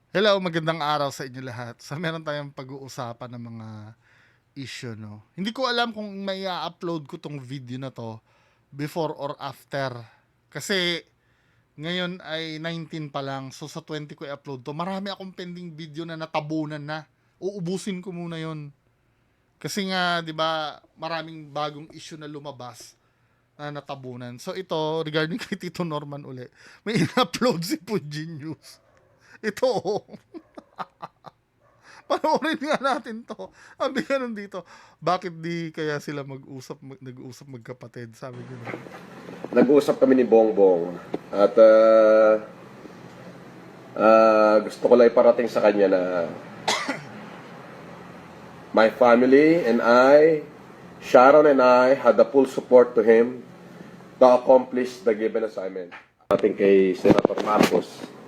Hello, magandang araw sa inyo lahat. Meron tayong pag-uusapan ng mga issue, no? Hindi ko alam kung may upload ko tong video na to before or after. Kasi ngayon ay 19 pa lang, so sa 20 ko i-upload to. Marami akong pending video na natabunan na. Uubusin ko muna yon. Kasi nga, di ba, maraming bagong issue na lumabas na natabunan. So ito, regarding kay Tito Norman uli, may in-upload si Punjin News. Ito, oh. Panoorin nga natin to. Sabi nga dito, bakit di kaya sila nag-usap magkapatid? Sabi ko na. Nag-usap kami ni Bongbong at gusto ko lang iparating sa kanya na my family and I, Sharon and I, had the full support to him to accomplish the given assignment. Ating kay Senator Marcos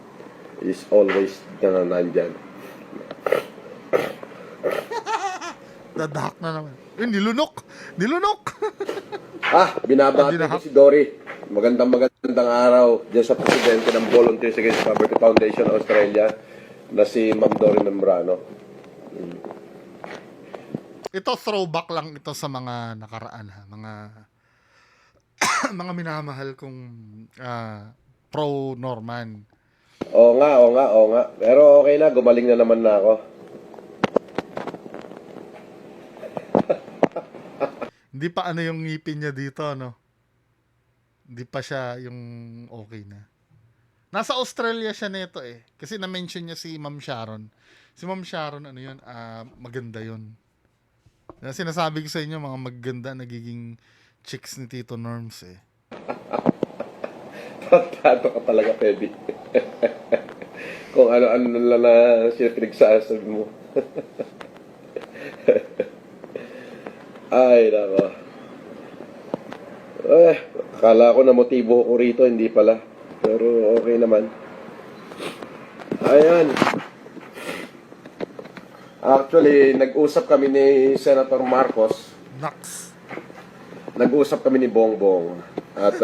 is always nandyan. Dadahak na naman. Nilunok! Nilunok! Binabati ko si Dory. Magandang araw dyan sa presidente ng Volunteers Against Poverty Foundation Australia na si Ma'am Dory Membrano. Ito throwback lang ito sa mga nakaraan ha. Mga mga minamahal kong pro Norman. Oo nga. Pero okay na, gumaling na naman na ako. Hindi pa ano yung ngipin niya dito, no? Hindi pa siya yung okay na. Nasa Australia siya neto eh. Kasi na-mention niya si Ma'am Sharon. Si Ma'am Sharon, ano yun? Maganda yun. Sinasabi ko sa inyo, mga maganda nagiging chicks ni Tito Norms eh. Tato ka talaga, Teddy. Kung ano-ano lang na siya pinagsasabi mo. Ay, nako. Akala ko na motibo ko rito, hindi pala. Pero okay naman. Ayan. Actually, nag-usap kami ni Senator Marcos. Naks. Nag-usap kami ni Bongbong. At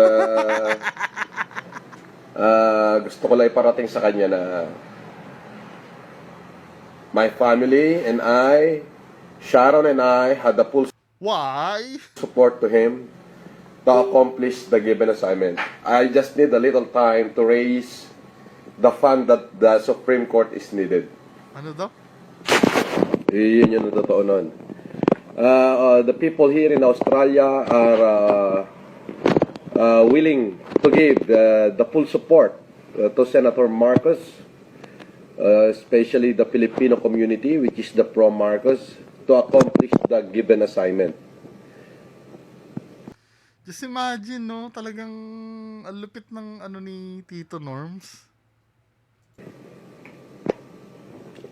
gusto ko lang iparating sa kanya na my family and I, Sharon and I, had the full Why? support to him to accomplish the given assignment. I just need a little time to raise the fund that the Supreme Court is needed. Ano daw? Yun yung totoo nun. The people here in Australia are willing to give the full support to Senator Marcos, especially the Filipino community, which is the pro-Marcos, to accomplish the given assignment. Just imagine, no? Talagang ang lupit ng ano ni Tito Norms.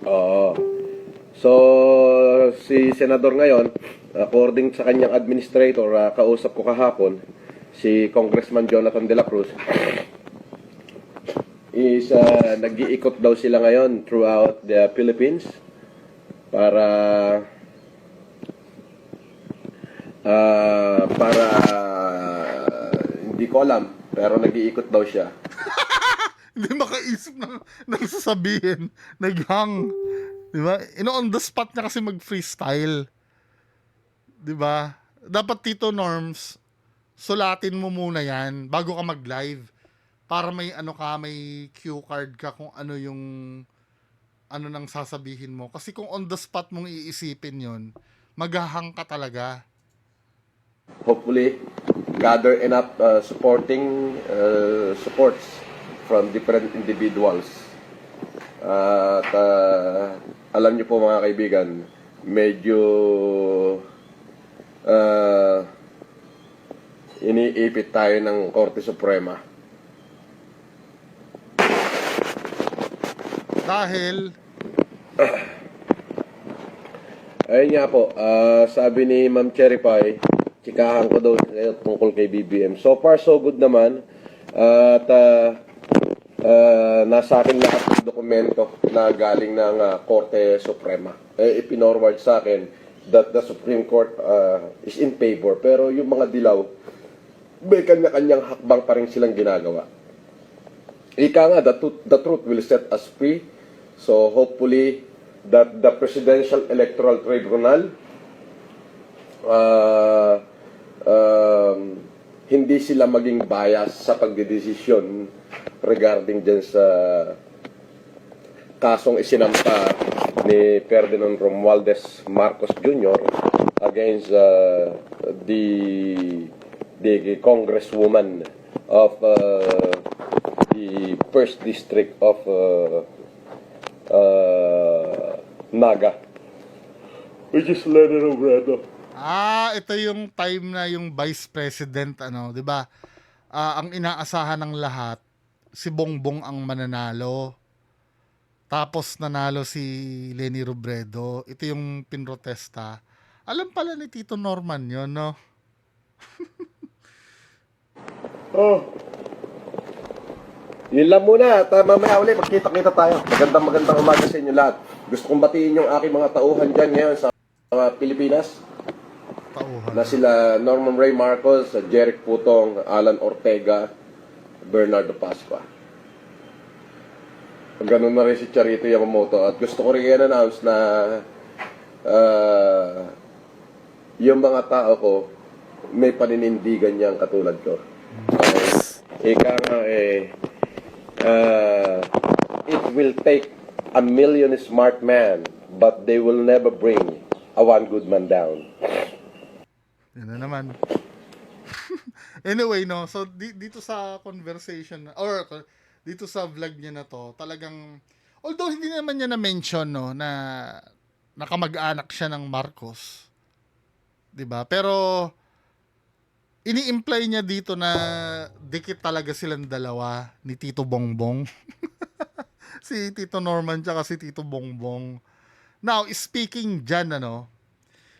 Oo. So, si Senador ngayon, according sa kanyang administrator, kausap ko kahapon, si Congressman Jonathan De La Cruz, is nag-iikot daw sila ngayon throughout the Philippines para hindi ko alam, pero nag-iikot daw siya. Hindi makaisip ng sasabihin. Naghang. Di ba? On the spot niya kasi mag-freestyle. Di ba? Dapat Tito Norms, sulatin mo muna yan bago ka mag-live. Para may may cue card ka kung ano yung ano nang sasabihin mo. Kasi kung on the spot mong iisipin yon, maghahang ka talaga. Hopefully gather enough supports from different individuals. At alam niyo po mga kaibigan, medyo iniipit tayo ng Korte Suprema. Dahil Ayun nga po, sabi ni Ma'am Cherry Pie, tsikahan ko daw tungkol kay BBM. So far, so good naman. At nasa akin lahat ng dokumento na galing ng Korte Suprema. Ipinorward sa akin that the Supreme Court is in favor. Pero yung mga dilaw, may kanya-kanyang hakbang pa rin silang ginagawa. Ika nga, the truth will set us free. So hopefully that the Presidential Electoral Tribunal uh, hindi sila maging bias sa pagdedesisyon regarding dyan sa kasong isinampa ni Ferdinand Romualdez Marcos Jr. against the congresswoman of the first district of Naga, which is Lenny Robredo. Ito yung time na yung vice president, 'di ba? Ang inaasahan ng lahat, si Bongbong ang mananalo. Tapos nanalo si Lenny Robredo. Ito yung pinrotesta. Alam pala ni Tito Norman 'yon, no? Oh. Yun lang muna. At mamaya ulit, magkita-kita tayo. Magandang umaga sa inyo lahat. Gusto kong batiin yung aking mga tauhan dyan ngayon sa Pilipinas. Tauhan. Na sila Norman Ray Marcos, Jeric Putong, Alan Ortega, Bernardo Pascua. Ganun na rin si Charito Yamamoto. At gusto ko rin i-announce na yung mga tao ko may paninindigan niyang katulad ko. Ika nga it will take a million smart men, but they will never bring a one good man down. Yan na naman. Anyway, no, so dito sa conversation or dito sa vlog niya na to, talagang although hindi naman niya na-mention, no, na nakamag-anak siya ng Marcos. 'Di ba? Pero ini-imply niya dito na dikit talaga silang dalawa ni Tito Bongbong. Si Tito Norman tsaka si Tito Bongbong. Now, speaking dyan,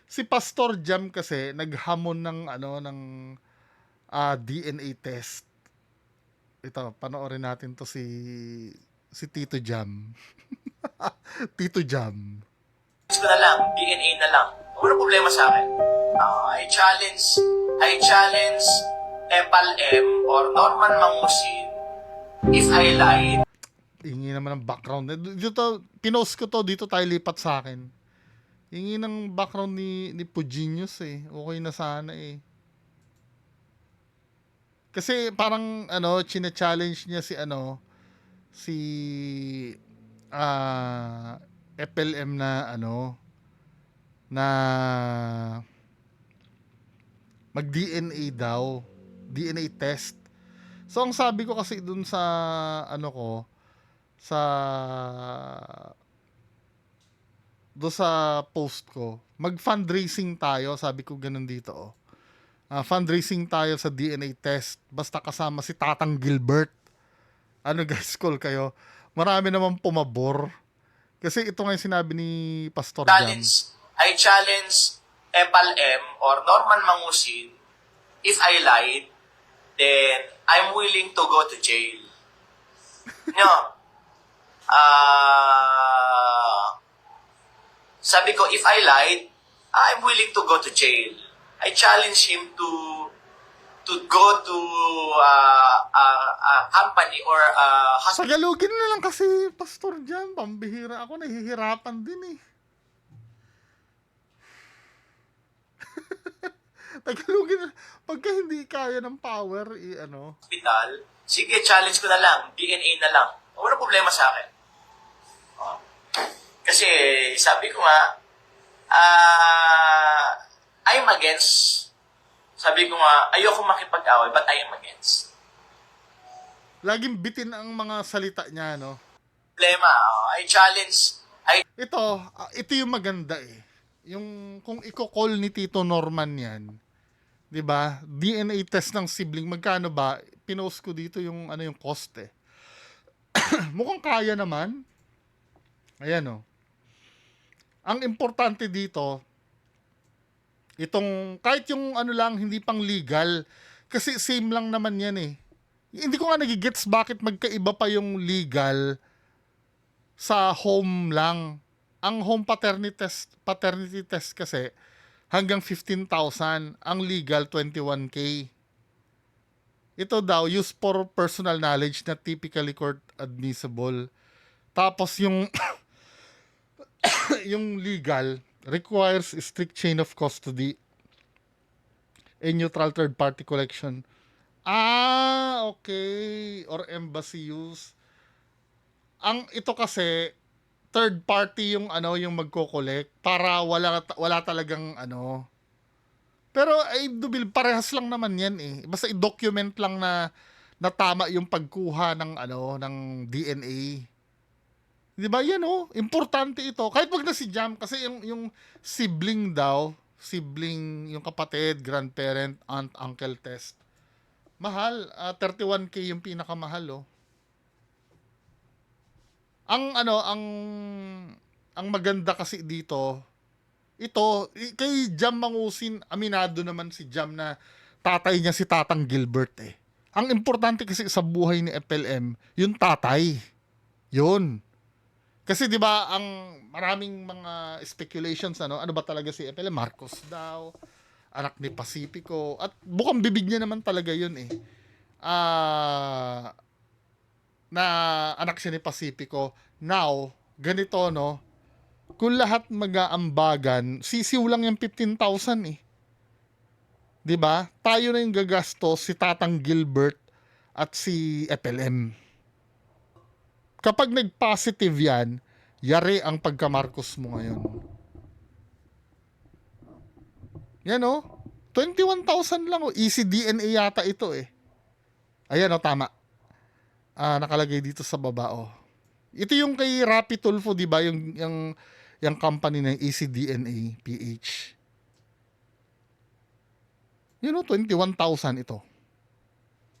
si Pastor Jam kasi naghamon ng DNA test. Ito, panoorin natin to si Tito Jam. Tito Jam. Ko na lang, DNA na lang. Wala problema sa akin. I challenge Epal M or Norman Mangusin if I lied. Hingi naman ng background. Dito, pinost ko to, dito tayo lipat sa akin. Hingi ng background ni Puginius eh. Okay na sana eh. Kasi parang chine-challenge niya si FLM na na mag-DNA daw, DNA test. So ang sabi ko kasi dun sa sa post ko, mag-fundraising tayo, sabi ko ganun dito. Fundraising tayo sa DNA test. Basta kasama si Tatang Gilbert. Guys, call kayo. Marami naman pumabor. Kasi ito nga yung sinabi ni Pastor Jam. I challenge Epal M or Norman Mangusin if I lied, then I'm willing to go to jail. No. Sabi ko, if I lied, I'm willing to go to jail. I challenge him to go to a company or a hospital. Tagalogin na lang kasi, Pastor Jam. Pambihira ako, nahihirapan din eh. Tagalogin na. Pagka hindi kaya ng power, Hospital, sige, challenge ko na lang. DNA na lang. Wala problema sa akin. Oh. Kasi, sabi ko nga, I'm against. Sabi ko nga, ayoko makipag-away, but I am against. Laging bitin ang mga salita niya, Problema, I challenge. Ito yung maganda eh. Yung kung i-call ni Tito Norman yan, 'di ba? DNA test ng sibling, magkano ba? Pinost ko dito yung yung cost eh. Mukhang kaya naman. Ayan Ang importante dito, itong kahit yung lang hindi pang legal, kasi same lang naman yan eh. Hindi ko nga nagigets bakit magkaiba pa yung legal sa home lang. Ang home paternity test kasi hanggang 15,000, ang legal 21K. Ito daw, used for personal knowledge not typically court admissible. Tapos yung yung legal requires a strict chain of custody and neutral third party collection. Okay. Or embassy use. Ang ito kasi third party yung yung magko-collect para wala talagang Pero ay dubil parehas lang naman 'yan eh. Basta i-document lang na tama yung pagkuha ng ng DNA. 'Di ba? Yan importante ito. Kahit wag na si Jam kasi yung sibling daw, sibling, yung kapatid, grandparent, aunt, uncle test. Mahal, 31K yung pinakamahal Ang ang maganda kasi dito, kay Jam Mangusin, aminado naman si Jam na tatay niya si Tatang Gilbert eh. Ang importante kasi sa buhay ni FLM, yung tatay. Yun. Kasi 'di ba ang maraming mga speculations ano ba talaga si FLM? Marcos daw, anak ni Pacifico, at bukang bibig niya naman talaga 'yun eh. Na anak siya ni Pacifico. Now, ganito kung lahat mag-aambagan, sisiw lang yung 15,000 eh. 'Di ba? Tayo na yung gagastos, si Tatang Gilbert at si FLM. Kapag nag-positive yan, yari ang pagka-Marcos mo ngayon. Yan 21,000 lang Easy DNA yata ito eh. Ayan tama. Nakalagay dito sa baba Ito yung kay Rapi Tulfo, 'di ba? Yung company ng Easy DNA PH. 21,000 ito.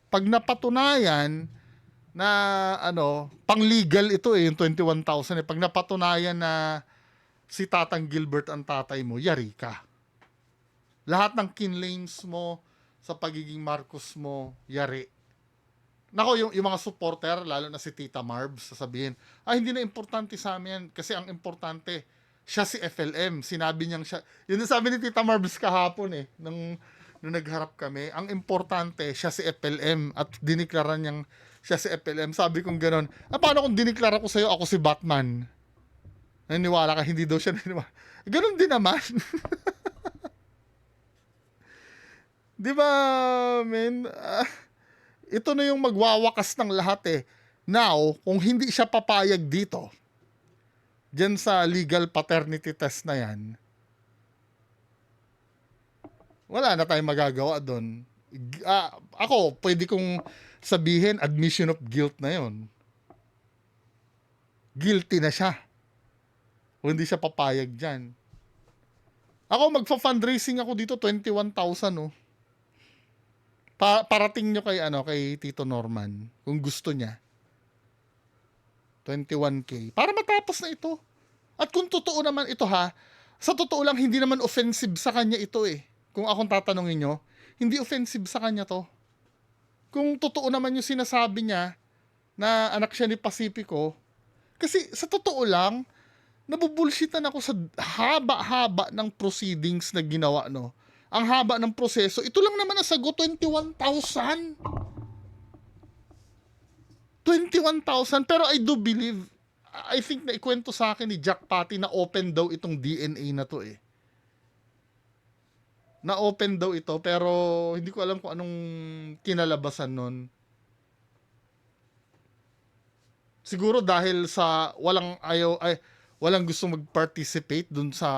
Pag napatunayan na pang-legal ito yung 21,000 Pag napatunayan na si Tatang Gilbert ang tatay mo, yari ka. Lahat ng kinlames mo sa pagiging Marcos mo, yari. Nako, yung mga supporter, lalo na si Tita Marbs, sasabihin, hindi na importante sa amin kasi ang importante, siya si FLM. Sinabi niyang siya, yun ang sabi ni Tita Marbs kahapon nung nagharap kami, ang importante, siya si FLM at diniklara niyang siya si FLM. Sabi kong gano'n, paano kung diniklara ko sa'yo, ako si Batman? Naniniwala ka, hindi daw siya naniniwala. Gano'n din naman. Di ba, men? Ito na yung magwawakas ng lahat eh. Now, kung hindi siya papayag dito, dyan sa legal paternity test na yan, wala na tayong magagawa doon. Ako, pwede kong sabihin, admission of guilt na yon. Guilty na siya. Kung hindi siya papayag dyan. Ako, magfa-fundraising ako dito, 21,000 parating nyo kay Tito Norman, kung gusto niya. 21K. Para matapos na ito. At kung totoo naman ito sa totoo lang, hindi naman offensive sa kanya ito eh. Kung akong tatanungin nyo, hindi offensive sa kanya to. Kung totoo naman yung sinasabi niya na anak siya ni Pacifico, kasi sa totoo lang, nabubulshitan ako sa haba-haba ng proceedings na ginawa Ang haba ng proseso. Ito lang naman ang sagot, 21,000. 21,000. Pero I do believe, I think na ikwento sa akin ni Jack Patty na open daw itong DNA na to eh. Na open daw ito, pero hindi ko alam kung anong kinalabasan nun. Siguro dahil sa walang gusto mag-participate dun sa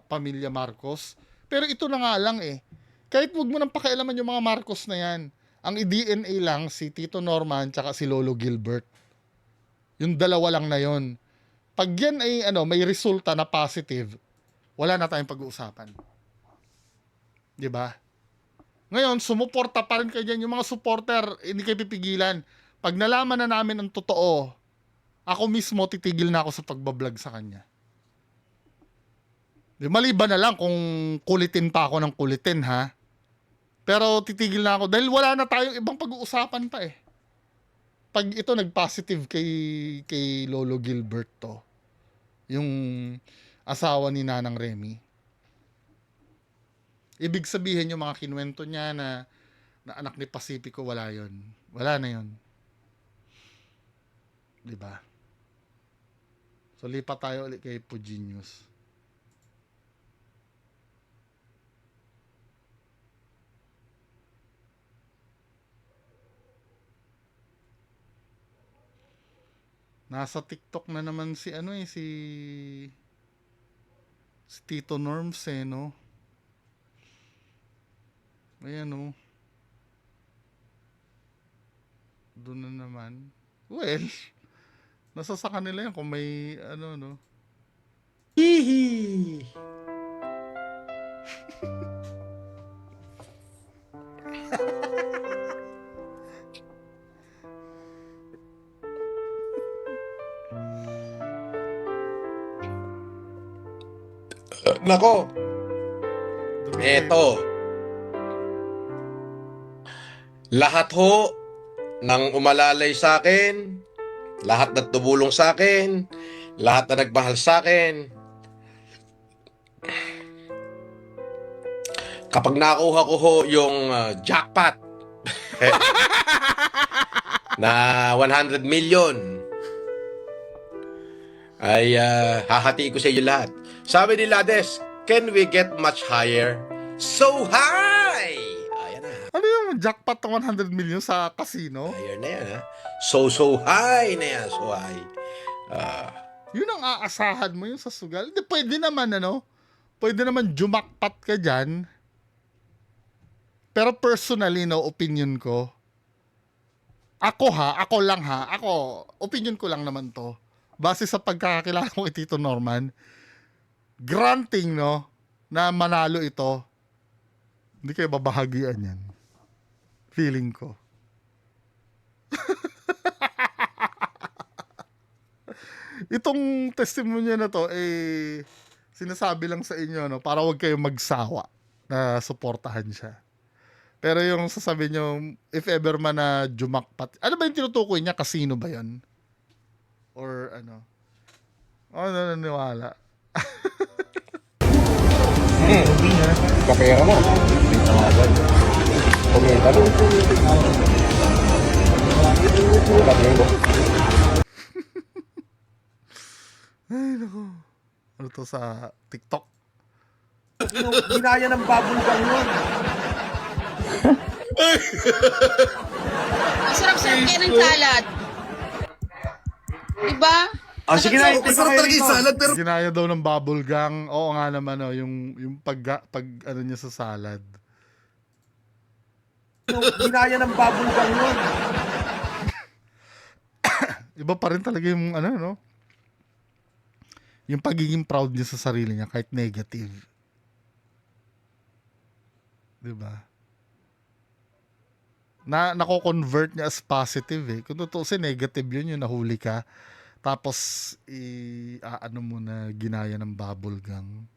pamilya Marcos. Pero ito na nga lang eh. Kahit wag mo nang pakialaman yung mga Marcos na yan. Ang i-DNA lang si Tito Norman tsaka si Lolo Gilbert. Yung dalawa lang na yon. Pag yan ay may resulta na positive, wala na tayong pag-uusapan. 'Di ba? Ngayon, sumuporta pa rin kayo dyan. Yung mga supporter, hindi kayo pipigilan. Pag nalaman na namin ang totoo, ako mismo titigil na ako sa pagbablog sa kanya. Maliban na lang kung kulitin pa ako ng kulitin Pero titigil na ako dahil wala na tayong ibang pag-uusapan pa eh. Pag ito nag-positive kay Lolo Gilbert yung asawa ni Nanang Remy. Ibig sabihin yung mga kinuwento niya na anak ni Pacifico, wala yon. Wala na yon. 'Di ba? So, lipat tayo ulit kay Puginius. Nasa TikTok na naman si ano eh, si Tito Norms eh, no? Ayan, no? Doon na naman. Well, nasa sa kanila yan kung may ano, no? Hihi! Nako, Dumi- eto. Lahat ho ng umalalay sa akin, lahat na tumulong sa akin, lahat na nagmahal sa akin, kapag nakuha ko ho yung jackpot na 100 million, ay hahati ko sa iyo lahat. Sabi ni Lades, can we get much higher? So high! Ayan na. Ano yung jackpot ng 100 million sa casino? Higher na yan, ha? So high na yan. So high. Yun ang aasahan mo yung sa sugal. Hindi, pwede naman, ano? Pwede naman jumakpat ka dyan. Pero personally, no, opinion ko, ako lang ha, opinion ko lang naman to. Base sa pagkakakilala ko kay Tito Norman, granting, no, na manalo ito, hindi kayo babahagian yan. Feeling ko. Itong testimonya na to, eh, sinasabi lang sa inyo, no, para wag kayong magsawa na suportahan siya. Pero yung sasabihin nyo, if ever man na jumakpat, ano ba yung tinutukoy niya? Casino ba yun? Or ano? Naniniwala. Kapera mo. Kumita mo. Ay, naku. Ano to sa TikTok? Ginaya ng bubble gum yun. Ang sarap-sarap kaya ng salad. Diba? Sige na, ito Masarap talaga yung salad, pero Ginaya daw ng bubble gang. Oo nga naman, no, yung pag ano niya sa salad. Ginaya ng bubble gum yun. Iba pa rin talaga yung ano, no? Yung pagiging proud niya sa sarili niya kahit negative. 'Di ba? Nako-convert niya as positive eh. Kung tutuusin, negative yun, yung nahuli ka. Tapos, ano mo na ginaya ng bubble gang.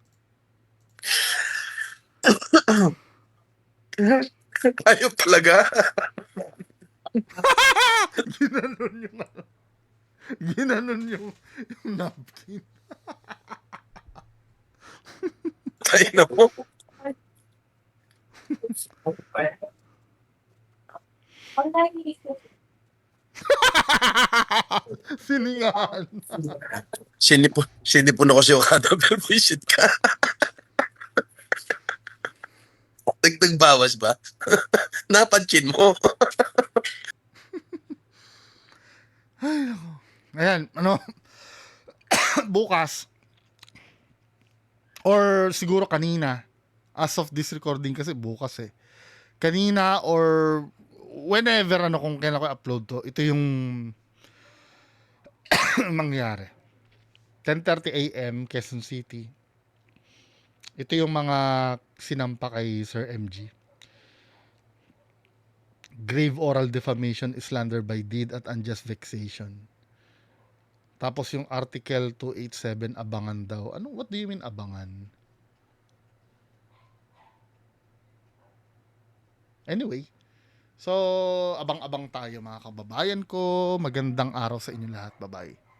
ayaw talaga. Ginanon yung ano. Ginanon yung napkin. Tayo na mo. Silingan. Sinipon ako si Okada, pero buisit ka. Dagdag bawas ba? Napansin mo. Ayan, ano, bukas, or siguro kanina, as of this recording kasi bukas eh. Kanina or whenever, ano, kung kailan ko upload to, ito yung mangyari. 10:30 a.m. Quezon City. Ito yung mga sinampa kay Sir MG. Grave oral defamation, slander by deed at unjust vexation. Tapos yung Article 287, abangan daw. Ano, what do you mean abangan? Anyway, so abang-abang tayo mga kababayan ko. Magandang araw sa inyo lahat. Bye-bye.